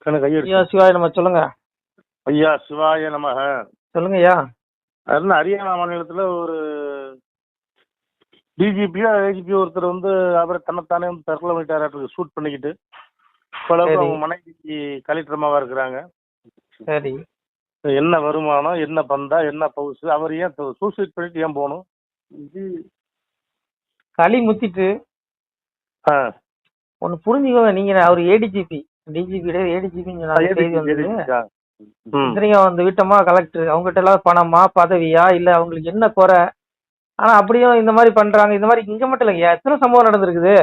ஐயா சிவாய நம்ம சொல்லுங்க. ஐயா சிவாய நமக. சொல்லுங்க ஐயா. அது ஹரியானா மாநிலத்துல ஒரு டிஜிபியா ஏஜிபி ஒருத்தர் அவரை தன்னைத்தானே தற்கொலை பண்ணிட்டாரு ஷூட் பண்ணிக்கிட்டு. அவங்க மனைவி கலெக்டரமாவா இருக்கிறாங்க. சரி, என்ன வருமானம், என்ன பந்தா, என்ன பவுசு, அவர் ஏன் சூசைட் பண்ணிட்டு ஏன் போகணும்? களி முத்திட்டு ஒன்னு புரிஞ்சுக்கோங்க. நீங்க அவர் ஏடிஜிபி வீட்டமா கலெக்டர் அவங்க கிட்ட எல்லாம் பணமா பதவியா இல்ல அவங்களுக்கு என்ன குறை? ஆனா அப்படியும் இந்த மாதிரி பண்றாங்க. இந்த மாதிரி இங்க மட்டும் இல்லைங்க, எத்தனை சம்பவம் நடந்திருக்குது,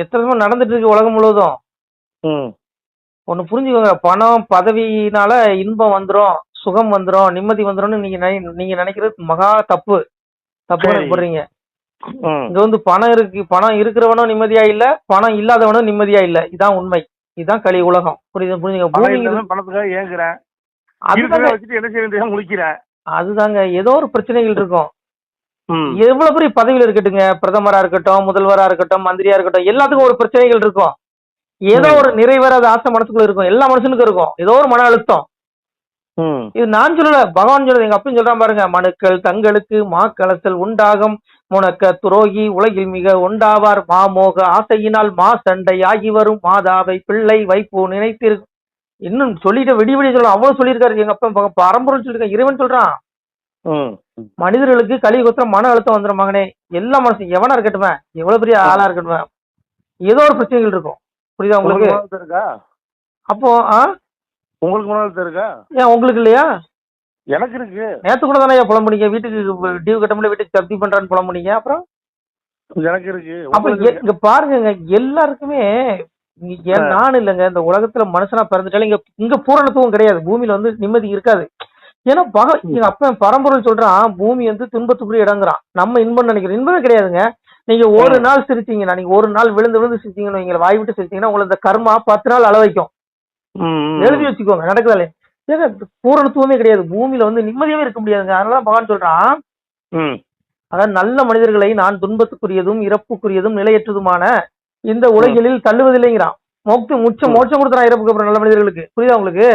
எத்தனை சம்பவம் நடந்துட்டு இருக்கு உலகம் முழுவதும். ஒண்ணு புரிஞ்சுக்கோங்க, பணம் பதவியினால இன்பம் வந்துரும், சுகம் வந்துரும், நிம்மதி வந்துரும்னு நீங்க நினைக்கிறது மகா தப்பு. போடுறீங்க. இங்க பணம் இருக்கு, பணம் இருக்கிறவனும் நிம்மதியா இல்ல, பணம் இல்லாதவனும் நிம்மதியா இல்ல. இதான் உண்மை. இதுதான் களி உலகம். புரிஞ்சுங்க. பணத்துக்காக ஏங்குறேன், அதுதாங்க ஏதோ ஒரு பிரச்சனைகள் இருக்கும். எவ்வளவு பெரிய பதவியில இருக்கட்டுங்க, பிரதமரா இருக்கட்டும், முதல்வரா இருக்கட்டும், மந்திரியா இருக்கட்டும், எல்லாத்துக்கும் ஒரு பிரச்சனைகள் இருக்கும். ஏதோ ஒரு நிறைவேறாத ஆசை மனசுக்குள்ள இருக்கும். எல்லா மனுஷனுக்கும் இருக்கும் ஏதோ ஒரு மன அழுத்தம். இது நான் சொல்லல, பகவான் சொல்றது. எங்க அப்பயும் சொல்றான் பாருங்க, மனுக்கள் தங்களுக்கு மாக்கலசல் உண்டாகும், முனக்க துரோகி உலகில் மிக உண்டாவார், மாமோக ஆசையினால் மா சண்டை ஆகி வரும், மாதாவை பிள்ளை வைப்பு நினைத்திரு. இன்னும் சொல்லிட்டு விடிய சொல்லலாம். அவ்வளவு சொல்லியிருக்காரு எங்க அப்பா. பரம்பரை சொல்லியிருக்காரு. இறைவன் சொல்றான், மனிதர்களுக்கு கலி குத்திர மன அழுத்தம் வந்துடும் மகனே. எல்லா மனுஷன் எவனா இருக்கட்டுமே, எவ்வளவு பெரிய ஆளா இருக்கட்டுமே, ஏதோ ஒரு பிரச்சனைகள் இருக்கும். புரியுதா உங்களுக்கு? அப்போ உங்களுக்கு மன அழுத்தம் இருக்கா? ஏன் உங்களுக்கு இல்லையா? எனக்கு இருக்கு. நேத்து கூட தானே புலம்புனீங்க, வீட்டுக்கு டியூ கட்ட முடியல, வீட்டுக்கு தப்பி பண்றான்னு புலம்புனீங்க. அப்புறம் எனக்கு இருக்கு. அப்ப இங்க பாருங்க, எல்லாருக்குமே நானும் இல்லைங்க, இந்த உலகத்துல மனுஷனா பிறந்துட்டாலும் இங்க பூரணத்துவம் கிடையாது. பூமியில நிம்மதி இருக்காது. ஏன்னா எங்க அப்ப பரம்பொருள் சொல்றான், பூமி துன்பத்துக்குரிய இடங்குறான். நம்ம இன்பம் நினைக்கிறோம். இன்பமே கிடையாதுங்க. நீங்க ஒரு நாள் சிரிச்சீங்கன்னா, நீங்க ஒரு நாள் விழுந்து விழுந்து சிரிச்சீங்கன்னு நீங்க வாய் விட்டு சிரிச்சீங்கன்னா, உங்களுக்கு இந்த கர்மா 10 நாள் அளவைக்கும். எழுதி வச்சுக்கோங்க, நடக்குதாலே. ஏங்க பூரணத்துவமே கிடையாது. பூமியில நிம்மதியாவே இருக்க முடியாதுங்க. அதனாலதான் பகவான் சொல்றான், அதாவது நல்ல மனிதர்களை நான் துன்பத்துக்குரியதும் இறப்புக்குரியதும் நிலையற்றதுமான இந்த உலகில் தள்ளுவதில்லைங்கிறான். மோட்சம் கொடுத்துறான் இறப்புக்கு அப்புறம் நல்ல மனிதர்களுக்கு. புரியுதா உங்களுக்கு?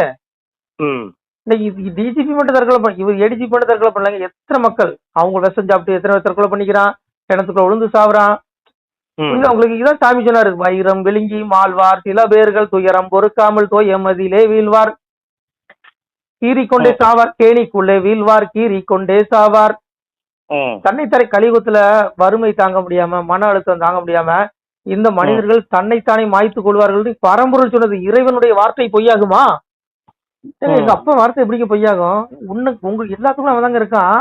டிஜிபி மட்டும் தற்கொலை இவர் ஏடிஜிபி மட்டும் தற்கொலை பண்ணலாங்க. எத்தனை மக்கள் அவங்க விஷம் சாப்பிட்டு எத்தனை பேர் தற்கொலை பண்ணிக்கிறான், கிணத்துக்குள்ள விழுந்து சாவுறான். புரியுதா உங்களுக்கு? இதான் சாமி சொன்னாரு, வைரம் விழுங்கி மாழ்வார் சில பேர்கள் துயரம் பொறுக்காமல் தோயமதியிலே வீழ்வார், கீறிக்கொண்டே சாவார், கேணிக்குள்ளே வீழ்வார், கீறிக்கொண்டே சாவார். தன்னைத்தானே கலியுகத்துல வறுமை தாங்க முடியாம, மன அழுத்தம் தாங்க முடியாம இந்த மனிதர்கள் தன்னைத்தானே மாய்த்துக் கொள்வார்கள். பரம்பொருள் சொன்னது. இறைவனுடைய வார்த்தை பொய்யாகுமா? எங்க அப்பா வார்த்தை எப்படிங்க பொய்யாகும்? உங்களுக்கு எல்லாத்துக்கும் அவன் தாங்க இருக்கான்.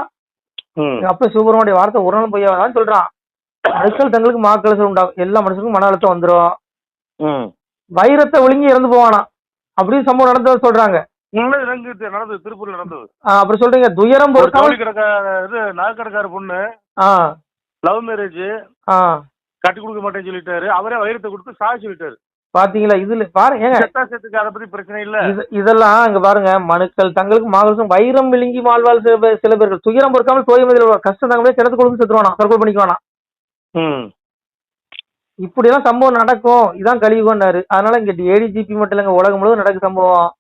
எங்க அப்பா சிவபெருமானுடைய வார்த்தை ஒரு நாளும் பொய்யாதான் சொல்றான். மனுஷர்கள் தங்களுக்கு மாக்கலசல் உண்டாகும், எல்லா மனுஷனுக்கும் மன அழுத்தம் வந்துடும், வைரத்தை ஒழுங்கி இறந்து போவானா அப்படின்னு சம்பவம் நடந்தது சொல்றாங்க. திருப்பூர்ல நடந்தது. அப்புறம் சொல்றீங்க துயரம் நாகக்கடக்கார பொண்ணு லவ் மேரேஜ் கட்டி கொடுக்க மாட்டேன்னு சொல்லிட்டாரு. அவரே வைரத்தை கொடுத்து சாக சொல்லிட்டாரு. பாத்தீங்களா? இதுல பாருங்க, அதை பத்தி பிரச்சனை இல்ல. இதெல்லாம் இங்க பாருங்க, மனுக்கள் தங்களுக்கு மாகலசம் வைரம் விழுங்கி வாழ்வாள் சில பேர்கள் துயரம் பொறுக்காமல் தோயமதியில் கஷ்டம் தாங்க கிணத்து கொடுத்து செத்துருவானா, தற்கொலை பண்ணிக்குவானா. இப்படி எல்லாம் சம்பவம் நடக்கும். இதான் கலியுகம்னாரு. அதனால இங்க ஏடிஜிபி மட்டும் இல்லைங்க, உலகம் முழுவதும் நடக்கு சம்பவம்.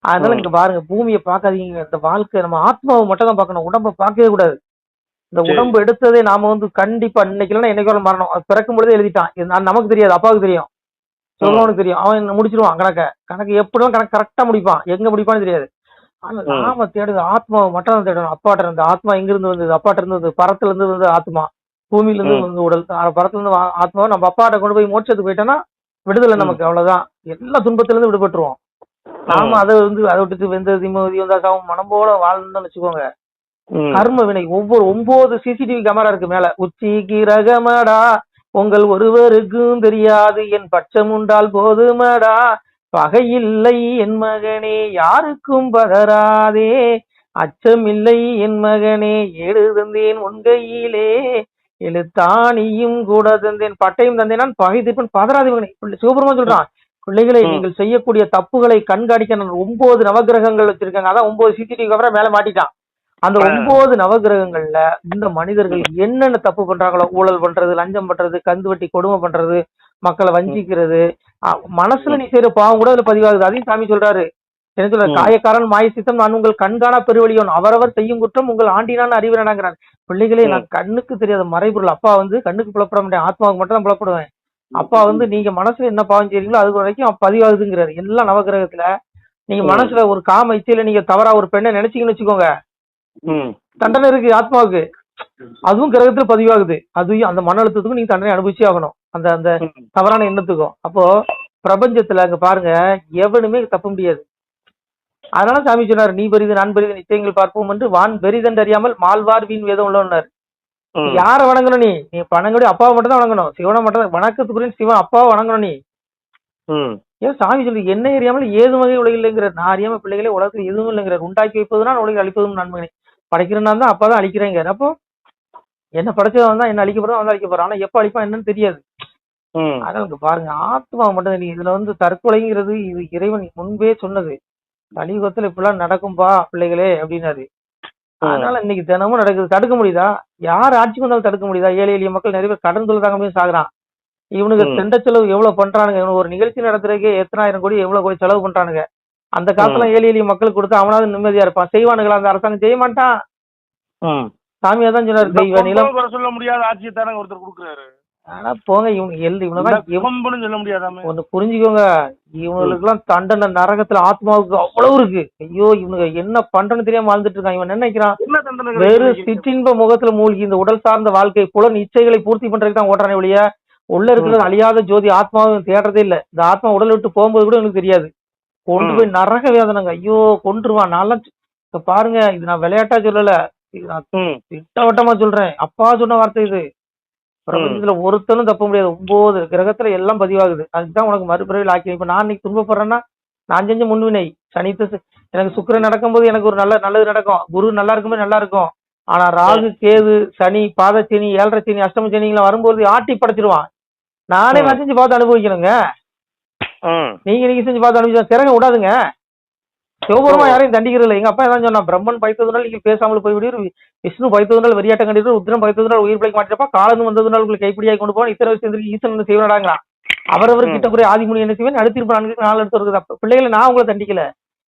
அதனால இங்க பாருங்க, பூமியை பார்க்காதீங்க. இந்த வாழ்க்கை நம்ம ஆத்மாவை மட்டும் தான் பார்க்கணும், உடம்பை பார்க்கவே கூடாது. இந்த உடம்பு எடுத்ததே நாம கண்டிப்பா இன்னைக்கு இல்லைன்னா என்னைக்கு மரணம். பிறக்கும் பொழுதே எழுதிட்டான். நமக்கு தெரியாது, அப்பாவுக்கு தெரியும், சொல்லவனுக்கு தெரியும். அவன் முடிச்சிருவான் கணக்கு எப்படியும் கணக்கு கரெக்டா முடிப்பான். எங்க முடிப்பான்னு தெரியாது. ஆனா நாம தேடுது ஆத்மாவை மட்டும் தேடணும். அப்பாட்ட இருந்து ஆத்மா எங்க இருந்து வந்தது? அப்பாட்ட இருந்து பரத்துல இருந்து வந்து ஆத்மா, பூமியில இருந்து வந்து உடல். பரத்துல இருந்து ஆத்மாவை நம்ம அப்பாட்ட கொண்டு போய் மோட்சத்துக்கு போயிட்டோம்னா விடுதலை நமக்கு. அவ்வளவுதான். எல்லா துன்பத்துல இருந்து விடுபட்டுருவோம். நாம அதை விட்டுட்டு வெந்தது வந்தாக்காவும் மனம் போல வாழ்ந்தோம்னு வச்சுக்கோங்க. கர்ம வினை ஒவ்வொரு 9 சிசிடிவி கேமரா இருக்கு மேல. உச்சி கிரகமடா உங்கள் ஒருவருக்கும் தெரியாது, என் பட்சம் உண்டால் போதுமடா, பகையில்லை என் மகனே யாருக்கும் பதறாதே, அச்சமில்லை என் மகனே ஏடு தந்தேன் உன்கையிலே, எழுத்தாணியும் கூட தந்தேன் பட்டையும் தந்தேன் நான் பகை தீர்ப்பன் பதறாதே மகனே. சிவபெருமான் சொல்றான், பிள்ளைகளை நீங்கள் செய்யக்கூடிய தப்புகளை கண்காணிக்க 9 நவகிரகங்கள் வச்சிருக்காங்க. அதான் 9 சிசிடிவி கேமரா மேல மாட்டிட்டான். அந்த 9 நவகிரகங்கள்ல இந்த மனிதர்கள் என்னென்ன தப்பு பண்றாங்களோ, ஊழல் பண்றது, லஞ்சம் பண்றது, கந்து வட்டி கொடுமை பண்றது, மக்களை வஞ்சிக்கிறது, மனசுல நீ செய்யற பாவம் கூட அதுல பதிவாகுது. அதையும் சாமி சொல்றாரு. என்ன சொல்ற, காயக்காரன் மாய சித்தம் நான் உங்கள் கண்காணா பெருவழியோன், அவரவர் செய்யும் குற்றம் உங்கள் ஆண்டினான் அறிவுறாங்கிறான். பிள்ளைகளே, நான் கண்ணுக்கு தெரியாத மறைபொருள். அப்பா வந்து கண்ணுக்கு புலப்பட மாட்டேன், ஆத்மாவுக்கு மட்டும் தான் புலப்படுவேன். அப்பா வந்து நீங்க மனசுல என்ன பாவம் செய்றீங்களோ அது வரைக்கும் பதிவாகுதுங்கிறாரு. எல்லாம் நவகிரகத்துல நீங்க மனசுல ஒரு காம இச்சையில நீங்க தவறா ஒரு பெண்ணை நினைச்சீங்கன்னு வச்சுக்கோங்க, தண்டனை இருக்கு ஆத்மாவுக்கு. அதுவும் கிரகத்துல பதிவாகுது. அதுவும் அந்த மன அழுத்தத்துக்கும் நீங்க தண்டனை அனுபவிச்சே ஆகணும், அந்த அந்த தவறான எண்ணத்துக்கும். அப்போ பிரபஞ்சத்துல அங்க பாருங்க, எவனுமே தப்ப முடியாது. அதனால சாமி சொன்னார், நீ பெரிது நான் பெரிது நிச்சயங்கள் பார்ப்போம் என்று வான் பெரிதென்று அறியாமல் மால்வார் வீண் வேதம் உள்ளவனார். யார வணங்கணும்? நீ பணங்கடி அப்பாவை மட்டும் தான் வணங்கணும், சிவனை மட்டும் தான். வணக்கத்துக்குரிய சிவன் அப்பாவை வணங்கணும் நீ. ஏன் சாமி சொல்லி என்ன அறியாமல் ஏது வகை உலகில் இல்லைங்கிறார். நான் அறியாம பிள்ளைகளே உலகத்துல எதுவும் இல்லைங்கிறார். உண்டாக்கி வைப்பதுனா உலகில் அழிப்பதும் நன்மகனே, படைக்கிறனா தான் அப்பா தான் அழிக்கிறேங்க. அப்போ என்ன படைச்சவன் தான், என்ன அழிக்கப்படுறோம் அவன் தான் அழிக்க போறான். ஆனா எப்ப அழிப்பான் என்னன்னு தெரியாது. அதனால பாருங்க, ஆத்மாவை மட்டும் நீ இதுல வந்து தற்கொலைங்கிறது இது இறைவன் முன்பே சொன்னது. கலியுகத்துல இப்பெல்லாம் நடக்கும்பா பிள்ளைகளே அப்படின்னாரு. அதனால இன்னைக்கு தினமும் நடக்குது. தடுக்க முடியுதா? யார் ஆட்சிக்கு வந்தாலும் தடுக்க முடியுதா? ஏழை எளிய மக்கள் நிறைய பேர் கடன் தொழில் தாங்க சாகுறான். இவனுக்கு தெண்ட செலவு எவ்வளவு பண்றானுங்க. இவனுக்கு ஒரு நிகழ்ச்சி நடத்துறதுக்கே எத்தனாயிரம் கோடி எவ்வளவு கோடி செலவு பண்றானுங்க. அந்த காலத்துல ஏழை எளிய மக்களுக்கு கொடுத்தா அவனாவது நிம்மதியா இருப்பான். செய்வானுங்களா? அந்த அரசாங்கம் செய்ய மாட்டான். சாமியா தான் சொன்னாரு, தெய்வ நிலம் சொல்ல முடியாத ஆட்சியை தானே ஒருத்தர் கொடுக்குறாரு. ஆனா போங்க, இவனுதான் சொல்ல முடியாதாம. ஒண்ணு புரிஞ்சுக்கோங்க, இவங்களுக்கு எல்லாம் தண்டனை நரகத்துல ஆத்மாவுக்கு அவ்வளவு இருக்கு. ஐயோ, இவனுக்கு என்ன பண்றன்னு தெரியாம வாழ்ந்துட்டு இருக்கான். இவன் நினைக்கிறான் வெறும் சிற்றின்ப முகத்துல மூழ்கி இந்த உடல் சார்ந்த வாழ்க்கை புலன் இச்சைகளை பூர்த்தி பண்றதுக்கு தான் ஓட்டுறானே ஒழிய உள்ள இருக்கிறது அழியாத ஜோதி ஆத்மாவும் தேடுறதே இல்ல. இந்த ஆத்மா உடல் விட்டு போகும்போது கூட எனக்கு தெரியாது. கொண்டு போய் நரக வேதனைங்க. ஐயோ கொண்டுருவான். நான்லாம் பாருங்க, இது நான் விளையாட்டா சொல்லல, இது நான் திட்டவட்டமா சொல்றேன். அப்பா சொன்ன வார்த்தை இது. பிரபஞ்சத்துல ஒருத்தனும் தப்ப முடியாது. 9 கிரகத்துல எல்லாம் பதிவாகுது. அதுதான் உனக்கு மறுபிறவில் ஆக்கி. இப்ப நான் இன்னைக்கு துன்பப்படுறேன்னா நான் செஞ்ச முன்வினை. சனித்து எனக்கு சுக்கிரன் நடக்கும்போது எனக்கு ஒரு நல்லது நடக்கும். குரு நல்லா இருக்கும்போது நல்லா இருக்கும். ஆனா ராகு கேது சனி பாதச்சனி 7.5 சனி அஷ்டம சனிங்களை வரும்போது ஆட்டி படைச்சிருவான். நானே நான் செஞ்சு பார்த்து அனுபவிக்கணுங்க. நீங்க செஞ்சு பார்த்து அனுபவிச்சா திறங்க விடாதுங்க. சிவபெருமா யாரையும் தண்டிக்கிறது இல்லை. எங்க அப்பா தான் சொன்னா, பிரம்மன் பைத்ததுனால் நீங்க பேசாமல் போய்விடுவீர், விஷ்ணு பைத்ததுனால் வெறியாட்டம் கண்டிப்பார், உத்திரம் பைத்ததுனால் உயிர் பிழைக்க மாட்டேப்பா, காலந்து வந்ததுனால் உங்களுக்கு கைப்பிடியாய் கொண்டு போவான், இத்தனை வருஷம் ஈசன் செய்வனாங்கிறான். அவரவர் கிட்ட கூட ஆதிமுனி என்ன செய்வேன், அடுத்திருப்ப 4 எடுத்து வருது. பிள்ளைகளை நான் உங்களை தண்டிக்கல,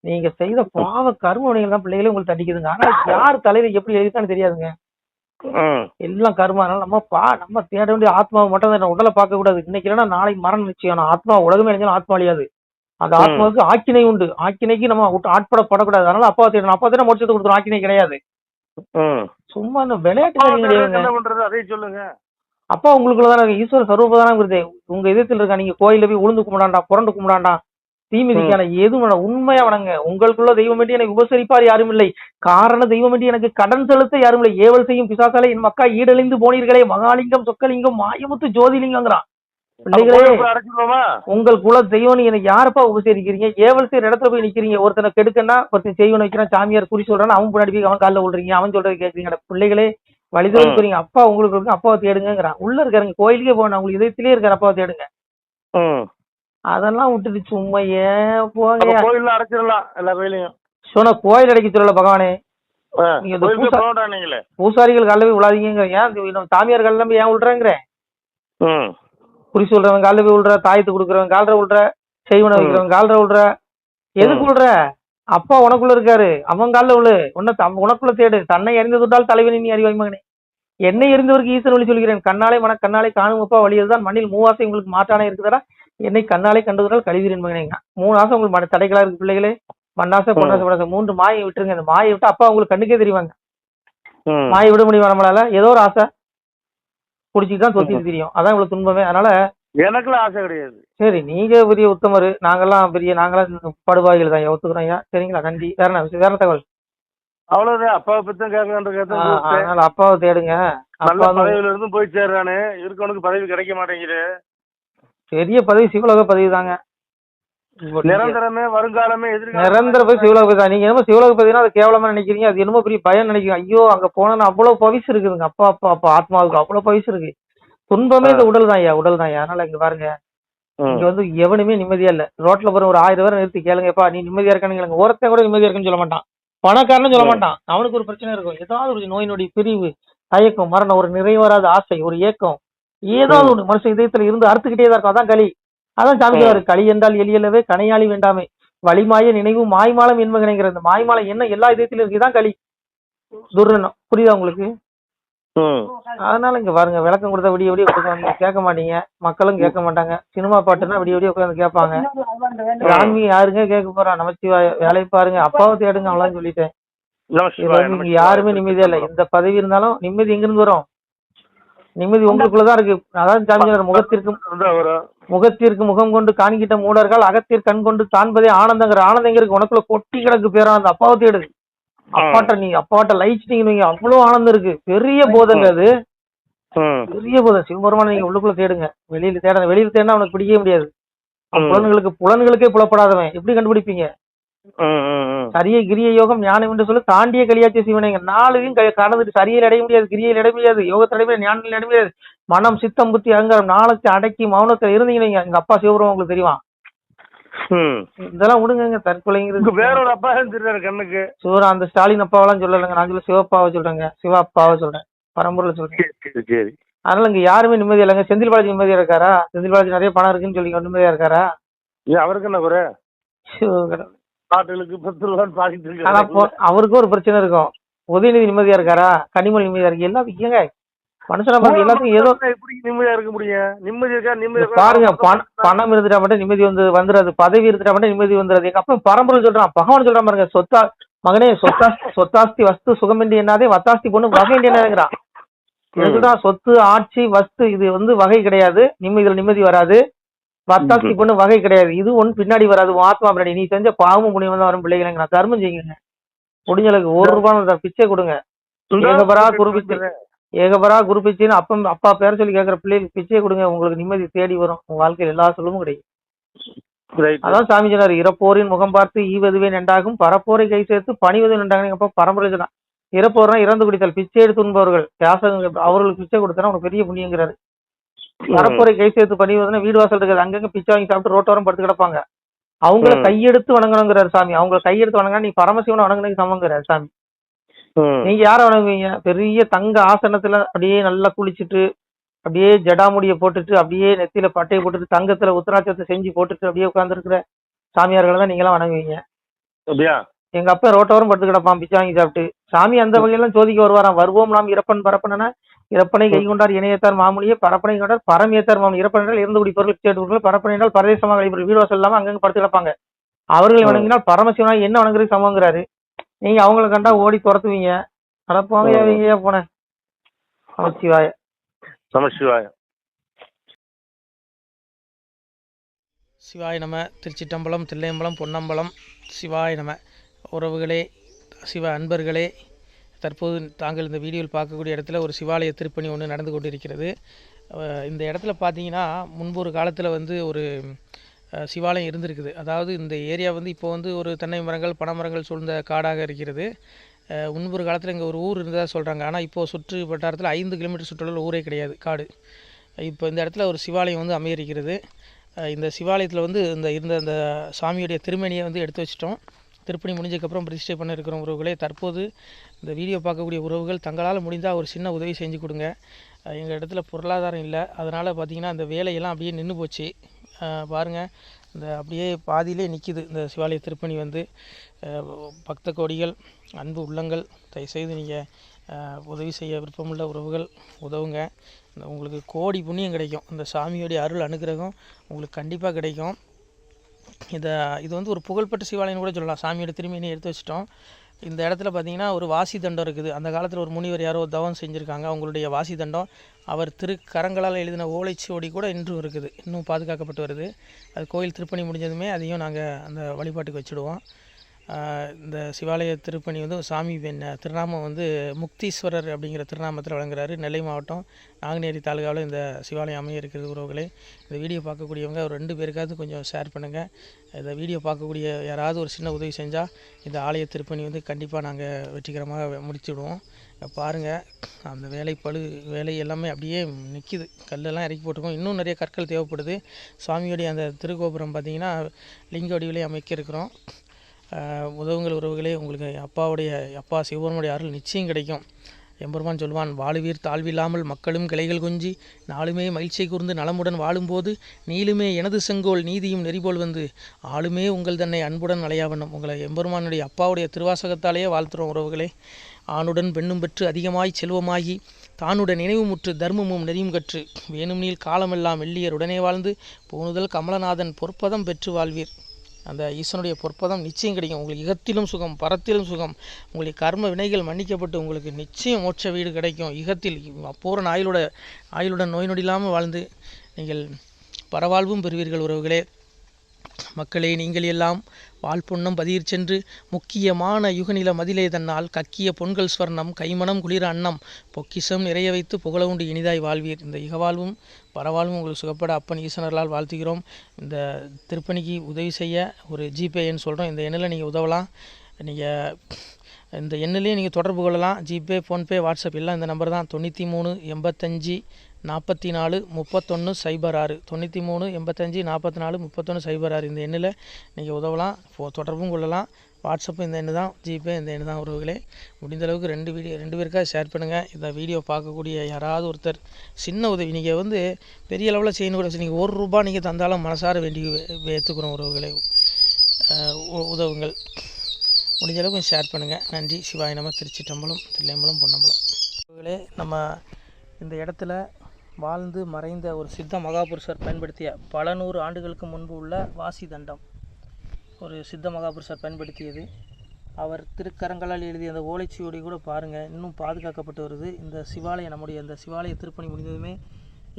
நீங்க செய்த பாவ கர்மவினைகள் தான் பிள்ளைகளே உங்களுக்கு தண்டிக்குதுங்க. ஆனா யார் தலையில எப்படி எழுதிட்டான்னு தெரியாதுங்க. எல்லாம் கர்மா. அதனால நம்ம தேட வேண்டிய ஆத்மாவை மட்டும் தான். உடலை பார்க்க கூடாது. இன்னைக்கு இல்லைன்னா நாளைக்கு மரணம் நிச்சயம். ஆத்மா உலகமே அழிஞ்சாலும் ஆத்மா அழியாது. அந்த ஆத்மாவுக்கு ஆக்கினை உண்டு. ஆக்கினைக்கு நம்ம ஆட்படப்படக்கூடாது. அதனால அப்பா தேடணும். அப்பா தேட மோட்சத்தை கொடுத்துரும். ஆக்கினை கிடையாது. சும்மா இந்த விளையாட்டு சொல்லுங்க. அப்பா உங்களுக்குள்ளதான ஈஸ்வர சர்வபதானம் இருக்குது. உங்க இதயத்தில் இருக்கா. நீங்க கோயில போய் உளுந்து கும்பிடாண்டா, புரண்டு கும்பிடாண்டா, தீமிதிக்கான எதுவும் உண்மையா வணங்க. உங்களுக்குள்ள தெய்வம் வேண்டி எனக்கு உபசரிப்பார் யாரும் இல்லை. காரண தெய்வம் வேண்டி எனக்கு கடன் செலுத்த யாரும் இல்லை. ஏவல் செய்யும் பிசாசாலை என் மக்கா ஈடழிந்து போனீர்களே, மகாலிங்கம் சொக்கலிங்கம் மாயமுத்து ஜோதிலிங்கங்கிறான். பிள்ளைகளே, உங்கள் குல தெய்வம் எனக்கு யாரப்பா உபசரிக்கிறீங்க? ஏவல் செய்யற இடத்துல போய் நிக்கிறீங்க. ஒருத்தனை கெடுக்கன்னா ஒருத்தன் செய்வன் வைக்கிறான், சாமியார் குறி சொல்றான், அவன் முன்னாடி போய் அவன் காலில் விடுறீங்க, அவன் சொல்றது கேட்குறீங்க. பிள்ளைகளே வழிதோடு போறீங்க. அப்பா உங்களுக்கு இருக்கு, அப்பாவை தேடுங்கிறான். உள்ள இருக்காருங்க, கோயிலுக்கே போகணும், உங்களுக்கு இதயத்திலே இருக்காரு, அப்பாவை தேடுங்க. அதெல்லாம் விட்டுட்டு சும்மா ஏன் போங்க. கோயில் அடைச்சிடலாம் எல்லா கோயிலையும். சொன்ன கோயில் அடைக்க சொல்லல பகவானே. நீங்க பூசாரிகள் காலில் போய் விழாதீங்க. ஏன் சாமியார் காலில் போய் ஏன் விழுறாங்கிற? குறி சொல்றவன் காலில் போய் விழுற, தாயத்து கொடுக்குறவன் கால்ற விழுற, செய்வனை வைக்கிறவன் கால்ற விழுற. எதுக்கு விழுற? அப்பா உனக்குள்ள இருக்காரு, அவன் காலில் விழு. உனக்குள்ள தேடு. தன்னை அறிந்து விட்டால் தலைவனி நீ அறிவாய் மகனே. என்னை எறிந்தவருக்கு ஈசன் வழி சொல்கிறேன். கண்ணாலே கண்ணாலே காணும் அப்பா வழியதுதான் மண்ணில் 3 ஆசை உங்களுக்கு மாற்றானே இருக்குதா. என்னை கண்ணாலே கண்டதுனால் கழிவீரன் மகனேங்க. 3 ஆசை உங்களுக்கு தடைகளா இருக்கு பிள்ளைகளே. மண்ணாசை பொன்னாசை படாசை 3 மாயை விட்டுருங்க. இந்த மாயை விட்டு அப்பா உங்களுக்கு கண்ணுக்கே தெரியுவாங்க. மாயை விட முடியுமா நம்மளால? ஏதோ ஒரு ஆசை குடிச்சிட்டு தான் தொத்திட்டு தெரியும். அதான் இவ்வளவு துன்பமே. அதனால எனக்குலாம் ஆசை கிடையாது. சரி, நீங்க பெரிய உத்தமரு, நாங்கெல்லாம் படுபாய்கள் தான். ஒத்துக்கிறோம் ஐயா. சரிங்களா? நன்றி. வேற தகவல்? அவ்வளவுதான். அப்பாவை பத்தி கேட்கலான்ற. அதனால அப்பாவை தேடுங்க. அப்பா பதவியில இருந்து போய் சேர்றானு, இருக்கவனுக்கு பதவி கிடைக்க மாட்டேங்குது. பெரிய பதவி சிவலோக பதவி தாங்க. நிரந்தரமே வருங்காலமே நிரந்தர பதவி சிவலோக பதவி தான். நீங்க என்னமோ சிவலோக பதவினா அது கேவலமா நினைக்கிறீங்க. அது என்னமோ பெரிய பயம் நினைக்கிறீங்க. ஐயோ அங்க போனா அவ்வளவு பவிசு இருக்குதுங்க. அப்பா ஆத்மாவுக்கு அவ்வளவு பவிசு இருக்கு. துன்பமே இந்த உடல் தான் ஐயா, உடல் தான். அதனால இங்க பாருங்க, இங்க வந்து எவனுமே நிம்மதியா இல்ல. ரோட்ல போற ஒரு 1000 பேரை நிறுத்தி கேளுங்கப்பா, நீ நிம்மதியா இருக்கானுங்க. ஒருத்தன் கூட நிம்மதியா இருக்குன்னு சொல்ல மாட்டான். பணக்காரன்னு சொல்ல மாட்டான். அவனுக்கு ஒரு பிரச்சனை இருக்கும். ஏதாவது ஒரு நோய் நொடி, பிரிவு, தயக்கம், மரணம், ஒரு நிறைவேறாத ஆசை, ஒரு ஏக்கம், ஏதாவது ஒண்ணு மனுஷன் இதயத்துல இருந்து அறுத்துக்கிட்டே தான் இருக்கும். அதான் களி. அதான் சாமி சொல்றாரு, களி என்றால் எளியலவே கனையாளி வேண்டாமே, வழிமாய நினைவு மாய்மாலம் என்பகனைங்கிற இந்த மாய்மாலம் என்ன எல்லா இதயத்திலும் இருக்கு. இதான் களி, துர்ரணம். புரியுதா உங்களுக்கு? அதனால இங்க பாருங்க, விளக்கம் கொடுத்தா விடிய விடிய கொடுக்கும், நீங்க கேட்க மாட்டீங்க, மக்களும் கேட்க மாட்டாங்க. சினிமா பாட்டுன்னா விடிய விடிய உட்காந்து கேட்பாங்க. ஆன்மீகம் யாருங்க கேட்க போறா? நமச்சிவாய வேலையை பாருங்க, அப்பாவை தேடுங்க, அவ்வளவு சொல்லிட்டேன். இங்க யாருமே நிம்மதியா இல்ல. இந்த பதவி இருந்தாலும் நிம்மதி எங்க இருந்து வரும்? நிம்மதி உங்களுக்குள்ளதான் இருக்கு. அதாவது சாமி முகத்திற்கு முகம் கொண்டு காணிக்கிட்ட மூடர்கள் அகத்திற்கு கண் கொண்டு காண்பதே ஆனந்தங்கிற. ஆனந்தம் எங்க இருக்கு? உனக்குள்ள கொட்டி கிடக்கு பேரா. அந்த அப்பாவை தேடுது. அப்பாட்ட லைச்சிட்டீங்க, அவ்வளவு ஆனந்தம் இருக்கு. பெரிய போதைங்க அது, பெரிய போதை. சிவபெருமான நீங்க உள்ளுக்குள்ள தேடுங்க, வெளியில தேட. வெளியில தேடினா அவனுக்கு பிடிக்கவே முடியாது. புலன்களுக்கே புலப்படாதவன் எப்படி கண்டுபிடிப்பீங்க? சரிய கிரிய யோகம் ஞானம் என்று சொல்லி தாண்டிய களியாச்சிய சிவனைங்க. நாளையும் கடந்துட்டு சரியையில் அடைய முடியாது, கிரியில் அடைய முடியாது, யோகத்தில் அடைய முடியாது, ஞானத்தில் அடைய முடியாது. மனம் சித்தம் புத்தி அகங்காரம் நாளைக்கு அடக்கி மௌனத்துல இருந்தீங்க. எங்க அப்பா சிவபெருமான் உங்களுக்கு தெரியுமா? இதெல்லாம் விடுங்க, தற்கொலைங்கிறது. வேற ஒரு அப்பா தெரியாது கண்ணுக்கு. சிவரா அந்த ஸ்டாலின் அப்பாவெல்லாம் சொல்லலைங்க, நான் சொல்ல சிவப்பாவை சொல்றேங்க, சிவா அப்பாவை சொல்றேன், பரம்பூர்ல சொல்றேன். சரி. அதனால இங்க யாருமே நிம்மதியா இல்லைங்க. செந்தில் பாலாஜி நிம்மதியா இருக்காரா? செந்தில் பாலாஜி நிறைய பணம் இருக்குன்னு சொல்லி நிம்மதியா இருக்காரா? அவருக்கு என்ன குறை? அவருக்கும் ஒரு பிரச்சனை இருக்கும். உதயநிதி நிம்மதியா இருக்காரா? கனிமொழி நிம்மதியா இருக்கு? எல்லாத்துக்கும் ஏங்க மனுஷனா பாருங்க, எல்லாத்துக்கும் ஏதோ எப்படி நிம்மதியா இருக்க முடியும்? நிம்மதி இருக்கா? நிம்மதி பாருங்க, பணம் இருந்துட்டா மட்டும் நிம்மதி வந்துடாது, பதவி இருந்துட்டா மட்டும் நிம்மதி வந்துடாது. எங்க அப்பா பரம்பரை சொல்றான், பகவான் சொல்றான் பாருங்க, சொத்தா மகனே சொத்தாஸ்தி வஸ்து சுகமின்றி என்னாதே வத்தாஸ்தி பொண்ணு வகை என்னங்கிறான். இதுதான் சொத்து ஆட்சி வஸ்து, இது வகை கிடையாது. நிம்மதி வராது. வத்தாஸ்தி பொண்ணு வகை கிடையாது. இது ஒண்ணு பின்னாடி வராது, ஆத்மா பின்னாடி. நீ செஞ்ச பாவமும் புண்ணியம் தான் வரும். பிள்ளைகளை நான் தர்மம் செய்யுங்க, முடிஞ்சளவுக்கு ₹1 பிச்சை கொடுங்க. ஏகபரா குரு பிச்சைன்னு அப்பா பேர சொல்லி கேட்கற பிள்ளைகளுக்கு பிச்சை கொடுங்க, உங்களுக்கு நிம்மதி தேடி வரும். உங்க வாழ்க்கையில் எல்லா சொல்லவும் கிடைக்கும். அதான் சாமி சொன்னார், இறப்போரின் முகம் பார்த்து ஈவதுவே நன்றாகும், பரப்போரை கை சேர்த்து பணிவது நன்றாகும். அப்ப பரம்பரை சொன்னா, இறப்போர்னா இறந்து குடித்தல், பிச்சை எடுத்து உண்பவர்கள் தியாசங்க, அவர்களுக்கு பிச்சை கொடுத்தா உனக்கு பெரிய புண்ணியங்கிறாரு. பரப்புரை கை சேர்த்து பணிவதுன்னா வீடு வாசல் இருக்காது, அங்கங்க பிச்சை வாங்கி சாப்பிட்டு ரோட்டோரம் படுத்து கிடப்பாங்க. அவங்கள கையெடுத்து வணங்கணுங்கிறாரு சாமி. அவங்க கையெடுத்து வணங்க நீ பரமசிவனை வணங்கினதுக்கு சமங்கிறாரு சாமி. நீங்க யார வணங்குவீங்க? பெரிய தங்க ஆசனத்துல அப்படியே நல்லா குளிச்சுட்டு, அப்படியே ஜடாமுடிய போட்டுட்டு, அப்படியே நெத்தியில பட்டையை போட்டுட்டு, தங்கத்துல உத்தராட்சத்தை செஞ்சு போட்டுட்டு அப்படியே உட்கார்ந்துருக்கிற சாமியார்களை தான் நீங்க எல்லாம் வணங்குவீங்க. எங்க அப்பா ரோட்டோரம் படுத்து கிடப்பான் பிச்சை வாங்கி சாப்பிட்டு. சாமி அந்த வகையெல்லாம் சோதிக்க வருவாராம். வருவோம் நாம் இறப்பன் பரப்பனா, இறப்பனை கை கொண்டார் இணையத்தார் மாமூலியே, பரப்பனை கொண்டார் பரமேத்தார் மாமூலி. இறப்பன் என்றால் இறந்து குடிப்பவர்கள் பிச்சை எடுப்பவர்கள், பரப்பனை என்றால் பரதேசமாக கழிப்பவர்கள், வீடு வாசல் இல்லாம அங்கங்க படுத்து கிடப்பாங்க. அவர்களை வணங்கினால் பரமசிவனா என்ன வணங்குறது சமங்கிறாரு. நீங்க அவங்களை கண்டா ஓடி துரத்துவீங்க. அடப்பாங்க போன. நமச்சிவாய நமச்சிவாய சிவாய நம. திருச்சிட்டம்பலம், தில்லையம்பலம், பொன்னம்பலம். சிவாய நம. உறவுகளே, சிவ அன்பர்களே, தற்போது தாங்கள் இந்த வீடியோவில் பார்க்கக்கூடிய இடத்துல ஒரு சிவாலய திருப்பணி ஒன்று நடந்து கொண்டிருக்கிறது. இந்த இடத்துல பார்த்தீங்கன்னா முன்பு ஒரு காலத்தில் ஒரு சிவாலயம் இருந்திருக்குது. அதாவது இந்த ஏரியா இப்போ ஒரு தென்னை மரங்கள் பனை மரங்கள் சூழ்ந்த காடாக இருக்கிறது. முன்பொரு காலத்தில் இங்கே ஒரு ஊர் இருந்ததாக சொல்கிறாங்க. ஆனால் இப்போது சுற்று வட்டாரத்தில் 5 கிலோமீட்டர் சுற்றுலா ஊரே கிடையாது, காடு. இப்போ இந்த இடத்துல ஒரு சிவாலயம் அமையிருக்கிறது. இந்த சிவாலயத்தில் இருந்த அந்த சாமியுடைய திருமணியை எடுத்து வச்சிட்டோம். திருப்பணி முடிஞ்சதுக்கப்புறம் பிரதிஷ்டை பண்ண இருக்கிற உறவுகளே, தற்போது இந்த வீடியோ பார்க்கக்கூடிய உறவுகள் தங்களால் முடிந்தால் ஒரு சின்ன உதவி செஞ்சு கொடுங்க. எங்கள் இடத்துல பொருளாதாரம் இல்லை, அதனால் பார்த்திங்கன்னா அந்த வேலையெல்லாம் அப்படியே நின்று போச்சு. பாருங்கள், இந்த அப்படியே பாதியிலே நிற்கிது இந்த சிவாலய திருப்பணி. பக்த கோடிகள், அன்பு உள்ளங்கள், தயவுசெய்து நீங்கள் உதவி செய்ய விருப்பமுள்ள உறவுகள் உதவுங்க. உங்களுக்கு கோடி புண்ணியம் கிடைக்கும். இந்த சாமியோடைய அருள் அனுகிரகம் உங்களுக்கு கண்டிப்பாக கிடைக்கும். இது ஒரு புகழ்பெற்ற சிவாலயம் கூட சொல்லலாம். சாமியோட திருமணியை எடுத்து வச்சிட்டோம். இந்த இடத்துல பார்த்திங்கன்னா ஒரு வாசி தண்டம் இருக்குது. அந்த காலத்தில் ஒரு முனிவர் யாரோ தவம் செஞ்சுருக்காங்க. அவங்களுடைய வாசி தண்டம் அவர் திருக்கரங்களால் எழுதின ஓலைச்சுவடி கூட இன்றும் இருக்குது, இன்னும் பாதுகாக்கப்பட்டு வருது. அது கோயில் திருப்பணி முடிஞ்சதுமே அதையும் நாங்கள் அந்த வழிபாட்டுக்கு வச்சுடுவோம். இந்த சிவாலய திருப்பணி சாமி திருநாமம் முக்தீஸ்வரர் அப்படிங்கிற திருநாமத்தில் வழங்குறாரு. நெல்லை மாவட்டம் நாங்குநேரி தாலுகாவில் இந்த சிவாலயம் அமைய இருக்கிறது. உறவுகளே, இந்த வீடியோ பார்க்கக்கூடியவங்க ஒரு 2 பேருக்காவது கொஞ்சம் ஷேர் பண்ணுங்கள். இந்த வீடியோ பார்க்கக்கூடிய யாராவது ஒரு சின்ன உதவி செஞ்சால் இந்த ஆலய திருப்பணி கண்டிப்பாக நாங்கள் வெற்றிகரமாக முடிச்சுடுவோம். பாருங்கள், அந்த வேலை எல்லாமே அப்படியே நிற்கிது. கல்லெல்லாம் இறக்கி போட்டிருக்கோம். இன்னும் நிறைய கற்கள் தேவைப்படுது. சுவாமியோடைய அந்த திருக்கோபுரம் பார்த்திங்கன்னா லிங்க வடிவிலே அமைக்க இருக்கிறோம். உதவுங்கள் உறவுகளே. உங்களுக்கு அப்பா சிவபெருமானுடைய அருள் நிச்சயம் கிடைக்கும். எம்பெருமான் சொல்வான், வாழுவீர் தாழ்வில்லாமல் மக்களும் கிளைகள் கொஞ்சி நாளுமே மகிழ்ச்சியை கூர்ந்து நலமுடன் வாழும்போது நீளுமே எனது செங்கோல் நீதியும் நெறிபோல் வந்து ஆளுமே உங்கள் தன்னை அன்புடன் அலையாவண்ணம். உங்களை எம்பெருமானுடைய அப்பாவுடைய திருவாசகத்தாலேயே வாழ்த்துறோம் உறவுகளே. ஆணுடன் பெண்ணும் பெற்று அதிகமாய் செல்வமாகி தானுடன் நினைவுமுற்று தர்மமும் நெறியும் கற்று வேணும் நீள் காலமெல்லாம் வெள்ளியர் உடனே வாழ்ந்து போனுதல் கமலநாதன் பொற்பதம் பெற்று வாழ்வீர். அந்த ஈசனுடைய பொற்பதம் நிச்சயம் கிடைக்கும். உங்களுக்கு இகத்திலும் சுகம், பரத்திலும் சுகம். உங்களுடைய கர்ம வினைகள் மன்னிக்கப்பட்டு உங்களுக்கு நிச்சயம் மோட்ச வீடு கிடைக்கும். இகத்தில் பூரண ஆயுளுடன் நோய் நொடி இல்லாமல் வாழ்ந்து நீங்கள் பரவாழ்வும் பெறுவீர்கள் உறவுகளே. மக்களே, நீங்கள் எல்லாம் வாழ்பொன்னம் பதியிற் சென்று முக்கியமான யுகநில மதிலே தன்னால் கக்கிய பொன்கள் ஸ்வர்ணம் கைமணம் குளிர அன்னம் பொக்கிஷம் நிறைய வைத்து புகழ உண்டு இனிதாய் வாழ்வீர். இந்த இகவாழ்வும் பரவாழ்வும் உங்களுக்கு சுகப்பட அப்பன் ஈசனர்களால் வாழ்த்துகிறோம். இந்த திருப்பணிக்கு உதவி செய்ய ஒரு ஜிபே எண் சொல்கிறோம். இந்த எண்ணில் நீங்கள் உதவலாம். நீங்கள் இந்த எண்ணிலேயே நீங்கள் தொடர்பு கொள்ளலாம். ஜிபே, ஃபோன்பே, வாட்ஸ்அப் எல்லாம் இந்த நம்பர் தான். 93 85 44 31 06 93 85 44 31 06. இந்த எண்ணில் நீங்கள் உதவலாம், தொடர்பும் கொள்ளலாம். வாட்ஸ்அப்பு இந்த எண்ணு தான், ஜிபே இந்த எண்ணு தான் உறவுகளே. முடிந்தளவுக்கு ரெண்டு பேருக்காக ஷேர் பண்ணுங்கள். இந்த வீடியோ பார்க்கக்கூடிய யாராவது ஒருத்தர் சின்ன உதவி, நீங்கள் பெரிய அளவில் செய்யணும் கூட, நீங்கள் ₹1 நீங்கள் தந்தாலும் மனசார வேண்டி ஏற்றுக்கிறோம் உறவுகளே. உதவுங்கள். முடிஞ்ச அளவுக்கு ஷேர் பண்ணுங்கள். நன்றி. சிவாய நம. திருச்சிற்றம்பலம், தில்லையம்பலம், பொன்னம்பலம். உறவுகளே, நம்ம இந்த இடத்துல வாழ்ந்து மறைந்த ஒரு சித்த மகாபுருஷர் பயன்படுத்திய பல 100 ஆண்டுகளுக்கு முன்பு உள்ள வாசி தண்டம் ஒரு சித்த மகாபுருஷர் பயன்படுத்தியது. அவர் திருக்கரங்களால் எழுதிய அந்த ஓலைச்சுவடி கூட பாருங்கள், இன்னும் பாதுகாக்கப்பட்டு வருது. இந்த சிவாலயம், நம்முடைய இந்த சிவாலய திருப்பணி முடிந்ததுமே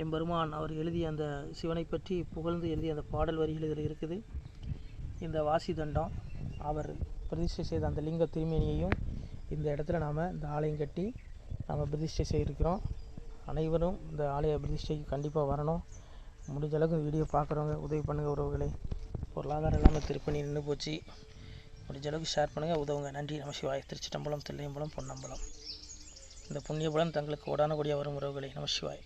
எம்பெருமான் அவர் எழுதிய அந்த சிவனை பற்றி புகழ்ந்து எழுதிய அந்த பாடல் வரிகள் இதில் இருக்குது. இந்த வாசி தண்டம் அவர் பிரதிஷ்டை செய்த அந்த லிங்க திருமேனியையும் இந்த இடத்துல நாம் இந்த ஆலயம் கட்டி நாம் பிரதிஷ்டை செய்திருக்கிறோம். அனைவரும் இந்த ஆலய பிரதிஷ்டைக்கு கண்டிப்பாக வரணும். முடிஞ்ச அளவுக்கு வீடியோ பார்க்குறவங்க உதவி பண்ணுங்கள் உறவுகளே. பொருளாதாரம் இல்லாமல் திருப்பணி நின்று போச்சு. முடிஞ்ச அளவுக்கு ஷேர் பண்ணுங்கள், உதவுங்க. நன்றி. நம சிவாய. திருச்சிற்றம்பலம், தில்லையம்பலம், பொன்னம்பலம். இந்த புண்ணிய பலன் தங்களுக்கு உடானபடியாக வரும் உறவுகளே. நம சிவாய.